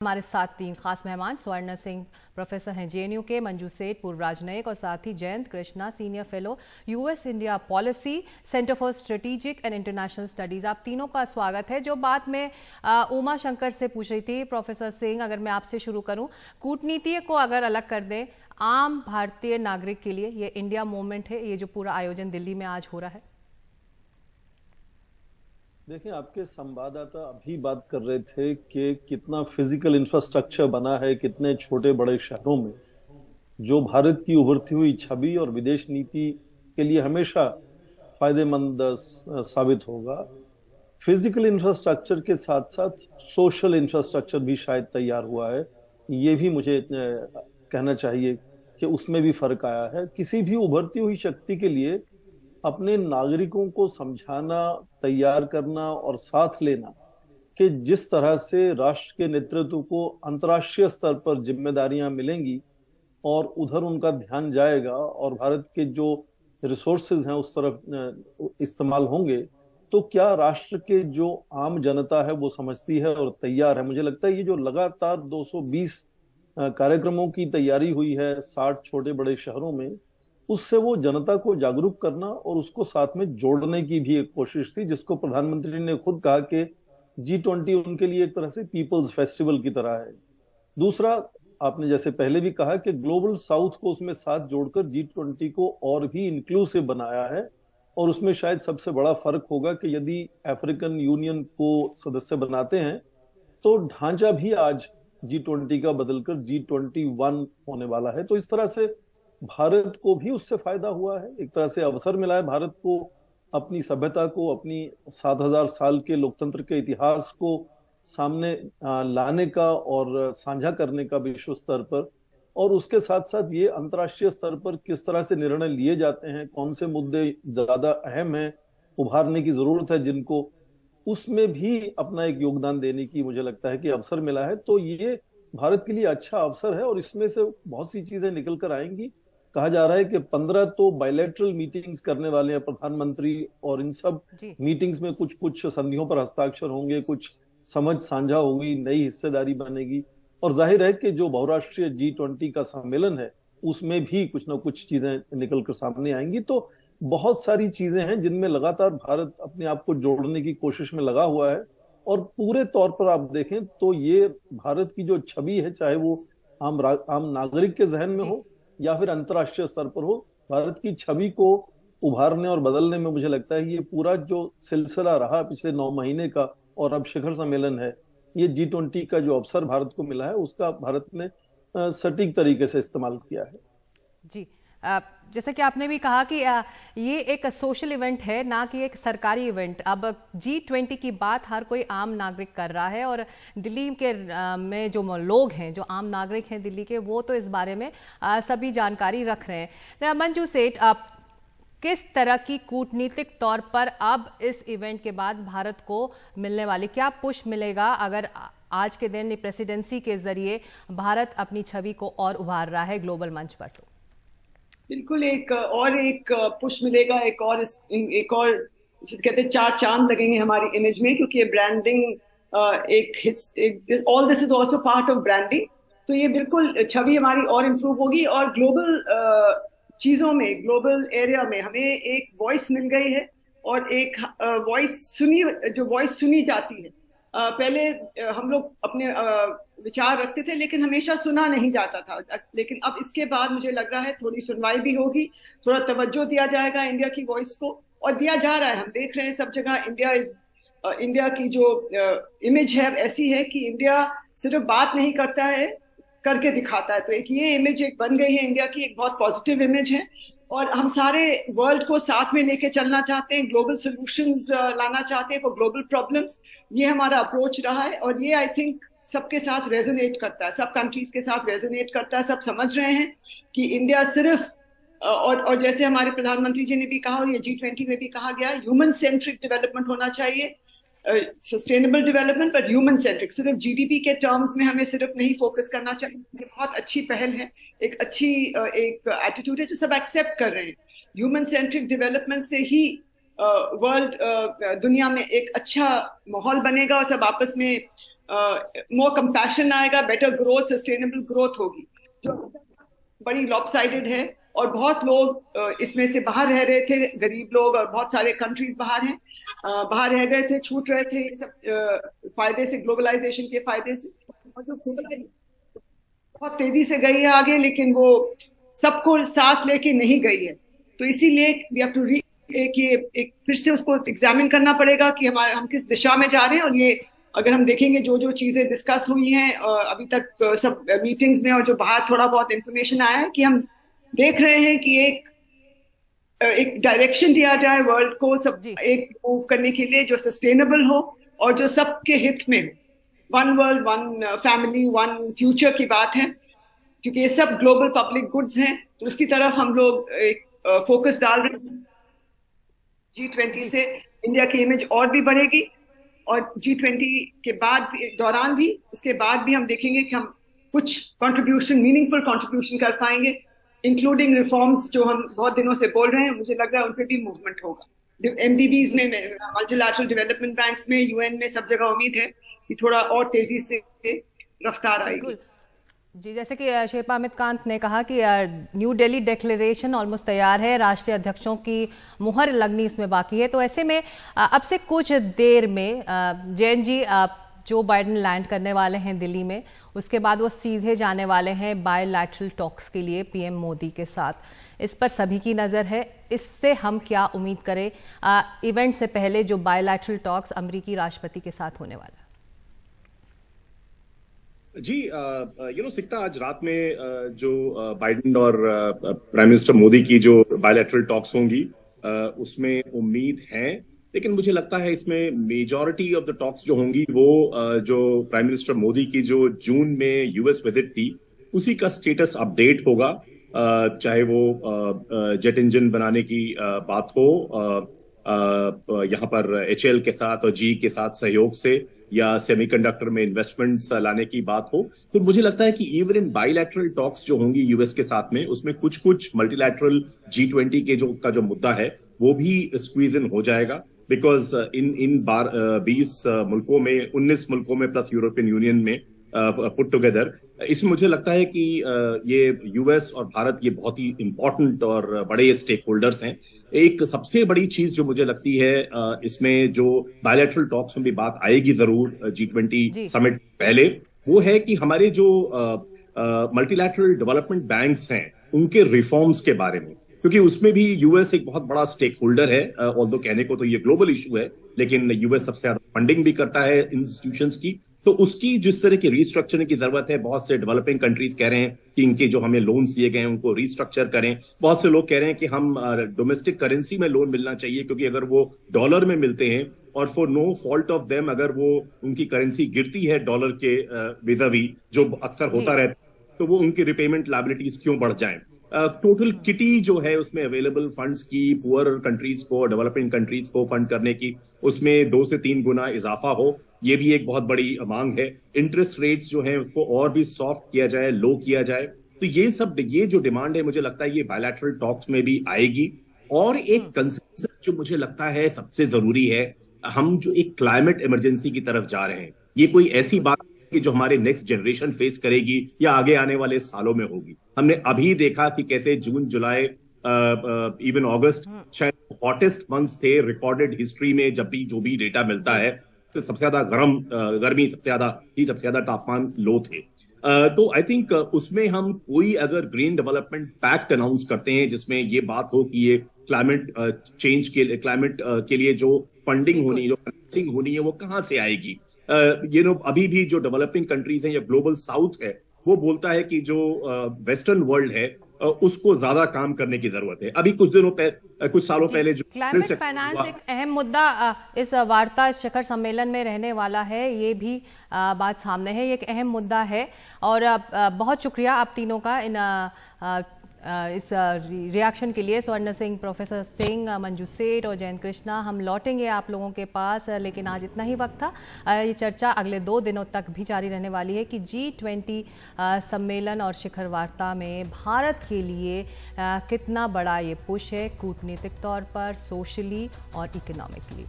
हमारे साथ 3 खास मेहमान स्वर्ण सिंह प्रोफेसर हैं जेएनयू के, मंजू सेठ पूर्व राजनयिक और साथ ही Jayant Krishna senior fellow US India policy centre for strategic and international studies. आप तीनों का स्वागत है। जो बात मैं उमा शंकर से पूछ रही थी, प्रोफेसर सिंह अगर मैं आपसे शुरू करूं, कूटनीति को अगर अलग कर दें, आम भारतीय नागरिक के लिए ये इंडिया मूवमेंट है, ये जो पूरा आयोजन दिल्ली में आज हो रहा है। देखिए, आपके संवाददाता अभी बात कर रहे थे कि कितना फिजिकल इंफ्रास्ट्रक्चर बना है कितने छोटे बड़े शहरों में, जो भारत की उभरती हुई छवि और विदेश नीति के लिए हमेशा फायदेमंद साबित होगा। फिजिकल इंफ्रास्ट्रक्चर के साथ साथ सोशल इंफ्रास्ट्रक्चर भी शायद तैयार हुआ है। ये भी मुझे कहना चाहिए कि उसमें भी फर्क आया है। किसी भी उभरती हुई शक्ति के लिए अपने नागरिकों को समझाना, तैयार करना और साथ लेना कि जिस तरह से राष्ट्र के नेतृत्व को अंतर्राष्ट्रीय स्तर पर जिम्मेदारियां मिलेंगी और उधर उनका ध्यान जाएगा और भारत के जो रिसोर्सेज हैं उस तरफ इस्तेमाल होंगे, तो क्या राष्ट्र के जो आम जनता है वो समझती है और तैयार है। मुझे लगता है ये जो लगातार 220 कार्यक्रमों की तैयारी हुई है 60 छोटे बड़े शहरों में, उससे वो जनता को जागरूक करना और उसको साथ में जोड़ने की भी एक कोशिश थी, जिसको प्रधानमंत्री ने खुद कहा कि G20 उनके लिए एक तरह से पीपल्स फेस्टिवल की तरह है। दूसरा, आपने जैसे पहले भी कहा कि ग्लोबल साउथ को उसमें साथ जोड़कर G20 को और भी इंक्लूसिव बनाया है। और उसमें शायद सबसे बड़ा फर्क होगा कि यदि अफ्रीकन यूनियन को सदस्य बनाते हैं तो ढांचा भी आज G20 का बदलकर G21 होने वाला है। तो इस तरह से भारत को भी उससे फायदा हुआ है, एक तरह से अवसर मिला है भारत को अपनी सभ्यता को, अपनी 7000 साल के लोकतंत्र के इतिहास को सामने लाने का और साझा करने का विश्व स्तर पर। और उसके साथ साथ ये अंतर्राष्ट्रीय स्तर पर किस तरह से निर्णय लिए जाते हैं, कौन से मुद्दे ज्यादा अहम हैं, उभारने की जरूरत है जिनको, उसमें भी अपना एक योगदान देने की मुझे लगता है कि अवसर मिला है। तो ये भारत के लिए अच्छा अवसर है और इसमें से बहुत सी चीजें निकल कर आएंगी। कहा जा रहा है कि 15 तो बायलैटरल मीटिंग्स करने वाले हैं प्रधानमंत्री, और इन सब मीटिंग्स में कुछ कुछ संधियों पर हस्ताक्षर होंगे, कुछ समझ साझा होगी, नई हिस्सेदारी बनेगी। और जाहिर है कि जो बहुराष्ट्रीय G20 का सम्मेलन है उसमें भी कुछ ना कुछ चीजें निकल कर सामने आएंगी। तो बहुत सारी चीजें हैं जिनमें लगातार भारत अपने आप को जोड़ने की कोशिश में लगा हुआ है। और पूरे तौर पर आप देखें तो ये भारत की जो छवि है, चाहे वो आम नागरिक के जहन में हो या फिर अंतर्राष्ट्रीय स्तर पर हो, भारत की छवि को उभारने और बदलने में मुझे लगता है ये पूरा जो सिलसिला रहा पिछले 9 महीने का और अब शिखर सम्मेलन है, ये G20 का जो अवसर भारत को मिला है उसका भारत ने सटीक तरीके से इस्तेमाल किया है। जी, जैसे कि आपने भी कहा कि ये एक सोशल इवेंट है, ना कि एक सरकारी इवेंट। अब G20 की बात हर कोई आम नागरिक कर रहा है और दिल्ली के में जो लोग हैं, जो आम नागरिक हैं दिल्ली के, वो तो इस बारे में सभी जानकारी रख रहे हैं। मंजू सेठ, किस तरह की कूटनीतिक तौर पर अब इस इवेंट के बाद भारत को मिलने वाली क्या पुश मिलेगा अगर आज के दिन प्रेसिडेंसी के जरिए भारत अपनी छवि को और उभार रहा है ग्लोबल मंच पर? तो बिल्कुल एक पुश मिलेगा, एक और कहते हैं 4 चांद लगेंगे हमारी इमेज में, क्योंकि branding all this is also part of branding. तो ये बिल्कुल छवि हमारी और इम्प्रूव होगी और ग्लोबल चीजों में, ग्लोबल एरिया में हमें एक वॉइस मिल गई है और एक वॉइस सुनी जाती है। पहले हम लोग अपने विचार रखते थे लेकिन हमेशा सुना नहीं जाता था, लेकिन अब इसके बाद मुझे लग रहा है थोड़ी सुनवाई भी होगी, थोड़ा तवज्जो दिया जाएगा इंडिया की वॉइस को, और दिया जा रहा है। हम देख रहे हैं सब जगह इंडिया की जो इमेज है ऐसी है कि इंडिया सिर्फ बात नहीं करता है, करके दिखाता है। तो एक ये इमेज एक बन गई है इंडिया की, एक बहुत पॉजिटिव इमेज है और हम सारे वर्ल्ड को साथ में लेके चलना चाहते हैं, ग्लोबल सॉल्यूशंस लाना चाहते हैं फॉर ग्लोबल प्रॉब्लम्स। ये हमारा अप्रोच रहा है और ये आई थिंक सबके साथ रेजोनेट करता है, सब कंट्रीज के साथ रेजोनेट करता है। सब समझ रहे हैं कि इंडिया सिर्फ और जैसे हमारे प्रधानमंत्री जी ने भी कहा और ये G20 में भी कहा गया, ह्यूमन सेंट्रिक डेवलपमेंट होना चाहिए, सस्टेनेबल डेवलपमेंट पर ह्यूमन सेंट्रिक। सिर्फ GDP के टर्म्स में हमें सिर्फ नहीं फोकस करना चाहिए। ये बहुत अच्छी पहल है, एक अच्छी एक एटीट्यूड है जो सब एक्सेप्ट कर रहे हैं। ह्यूमन सेंट्रिक डेवलपमेंट से ही दुनिया में एक अच्छा माहौल बनेगा और सब आपस में मोर कंपैशन आएगा, बेटर ग्रोथ, सस्टेनेबल ग्रोथ होगी। जो बड़ी लॉपसाइडेड है और बहुत लोग इसमें से बाहर रह रहे थे, गरीब लोग, और बहुत सारे कंट्रीज बाहर हैं, बाहर रह गए थे, छूट रहे थे सब फायदे से, ग्लोबलाइजेशन के फायदे से। और जो बहुत तेजी से गई है आगे, लेकिन वो सबको साथ लेके नहीं गई है। तो इसीलिए वी हैव टू एक फिर से उसको एग्जामिन करना पड़ेगा कि हम किस दिशा में जा रहे हैं। और ये अगर हम देखेंगे जो जो चीजें डिस्कस हुई हैं अभी तक सब मीटिंग्स में, और जो बाहर थोड़ा बहुत इंफॉर्मेशन आया है, कि हम देख रहे हैं कि एक डायरेक्शन दिया जाए वर्ल्ड को सब एक मूव करने के लिए, जो सस्टेनेबल हो और जो सबके हित में हो। One world, one family, one future की बात है, क्योंकि ये सब ग्लोबल पब्लिक गुड्स हैं। तो उसकी तरफ हम लोग एक फोकस डाल रहे हैं। G20 से इंडिया की इमेज और भी बढ़ेगी, और G20 के बाद दौरान भी, उसके बाद भी हम देखेंगे कि हम कुछ कंट्रीब्यूशन, मीनिंगफुल कंट्रीब्यूशन कर पाएंगे, इंक्लूडिंग रिफॉर्म्स जो हम बहुत दिनों से बोल रहे हैं। मुझे लग रहा है उन पे भी मूवमेंट होगा। MDBs में, मल्टीलैटरल डेवलपमेंट बैंक्स में, UN में, सब जगह उम्मीद है कि थोड़ा और तेजी से रफ्तार आएगी। जी, जैसे कि शिल्पा अमित कांत ने कहा कि न्यू दिल्ली डिक्लेरेशन ऑलमोस्ट तैयार है, राष्ट्रीय अध्यक्षों की मुहर लगनी इसमें बाकी है। तो ऐसे में अब से कुछ देर में Jain ji Joe Biden land करने वाले हैं दिल्ली में, उसके बाद वो सीधे जाने वाले हैं बायलैटरल टॉक्स के लिए पीएम मोदी के साथ। इस पर सभी की नज़र है। इससे हम क्या उम्मीद करें इवेंट से पहले जो बायलैटरल टॉक्स अमेरिकी राष्ट्रपति के साथ होने वाला है? जी, सिक्ता, आज रात में जो बाइडेन और प्राइम मिनिस्टर मोदी की जो बायलैटरल टॉक्स होंगी उसमें उम्मीद है, लेकिन मुझे लगता है इसमें मेजॉरिटी ऑफ द टॉक्स जो होंगी वो जो प्राइम मिनिस्टर मोदी की जो जून में यूएस विजिट थी उसी का स्टेटस अपडेट होगा। चाहे वो जेट इंजन बनाने की बात हो यहाँ पर HAL के साथ और GE के साथ सहयोग से, या सेमीकंडक्टर में इन्वेस्टमेंट्स लाने की बात हो। तो मुझे लगता है कि इवन इन बायलैटरल टॉक्स जो होंगी यूएस के साथ में, उसमें कुछ कुछ मल्टीलैटरल G20 के जो मुद्दा है वो भी स्क्वीज इन हो जाएगा। बिकॉज इन 20 मुल्कों में, 19 मुल्कों में प्लस यूरोपियन यूनियन में पुट टुगेदर, इसमें मुझे लगता है कि ये यूएस और भारत ये बहुत ही इंपॉर्टेंट और बड़े स्टेक होल्डर्स हैं। एक सबसे बड़ी चीज जो मुझे लगती है इसमें, जो बायलैटरल टॉक्स में भी बात आएगी जरूर G20 समिट पहले, वो है कि हमारे जो मल्टीलैटरल डेवलपमेंट बैंक्स हैं उनके रिफॉर्म्स के बारे में, क्योंकि उसमें भी यूएस एक बहुत बड़ा स्टेक होल्डर है। ऑल्दो कहने को तो ये ग्लोबल इशू है, लेकिन यूएस सबसे ज्यादा फंडिंग भी करता है इंस्टीट्यूशंस की। तो उसकी जिस तरह की रीस्ट्रक्चरिंग की जरूरत है, बहुत से डेवलपिंग कंट्रीज कह रहे हैं कि इनके जो हमें लोन्स दिए गए हैं उनको रीस्ट्रक्चर करें। बहुत से लोग कह रहे हैं कि हम डोमेस्टिक करेंसी में लोन मिलना चाहिए, क्योंकि अगर वो डॉलर में मिलते हैं और for no fault of them अगर वो उनकी करेंसी गिरती है डॉलर के विजावी, जो अक्सर होता रहता है, तो वो उनकी रिपेमेंट लायबिलिटीज क्यों बढ़ जाएं। टोटल किटी जो है उसमें अवेलेबल फंड्स की पुअर कंट्रीज को, डेवलपिंग कंट्रीज को फंड करने की, उसमें 2 से 3 गुना इजाफा हो, ये भी एक बहुत बड़ी मांग है। इंटरेस्ट रेट्स जो है उसको और भी सॉफ्ट किया जाए, लो किया जाए। तो ये जो डिमांड है, मुझे लगता है ये बायलैटरल टॉक्स में भी आएगी। और एक कंसेंसस जो मुझे लगता है सबसे जरूरी है, हम जो एक क्लाइमेट इमरजेंसी की तरफ जा रहे हैं, ये कोई ऐसी बात कि जो हमारे नेक्स्ट जनरेशन फेस करेगी या आगे आने वाले सालों में होगी। हमने अभी देखा कि कैसे जून, जुलाई, इवन अगस्त शायद हॉटेस्ट मंथ्स थे रिकॉर्डेड हिस्ट्री में। जब भी जो भी डेटा मिलता है, सबसे ज्यादा गर्मी, सबसे ज्यादा तापमान लो थे। तो आई थिंक उसमें हम कोई अगर ग्रीन डेवलपमेंट पैक्ट अनाउंस करते हैं जिसमें ये बात हो कि ये क्लाइमेट चेंज के लिए जो फंडिंग होनी, जो फाइनेंसिंग होनी है, वो कहाँ से आएगी। अभी भी जो डेवलपिंग कंट्रीज हैं या ग्लोबल साउथ है, वो बोलता है कि जो वेस्टर्न वर्ल्ड है उसको ज्यादा काम करने की जरूरत है। अभी कुछ सालों पहले जो क्लाइमेट फाइनेंस एक अहम मुद्दा इस वार्ता, इस शिखर सम्मेलन में रहने वाला है, ये भी बात सामने है। ये एक अहम मुद्दा है। और बहुत शुक्रिया आप तीनों का इस रिएक्शन के लिए। स्वर्ण सिंह, प्रोफेसर सिंह, मंजू सेठ और जयंत कृष्णा। हम लौटेंगे आप लोगों के पास, लेकिन आज इतना ही वक्त था। ये चर्चा अगले 2 दिनों तक भी जारी रहने वाली है कि G20 सम्मेलन और शिखर वार्ता में भारत के लिए कितना बड़ा ये पुश है, कूटनीतिक तौर पर, सोशली और इकोनॉमिकली।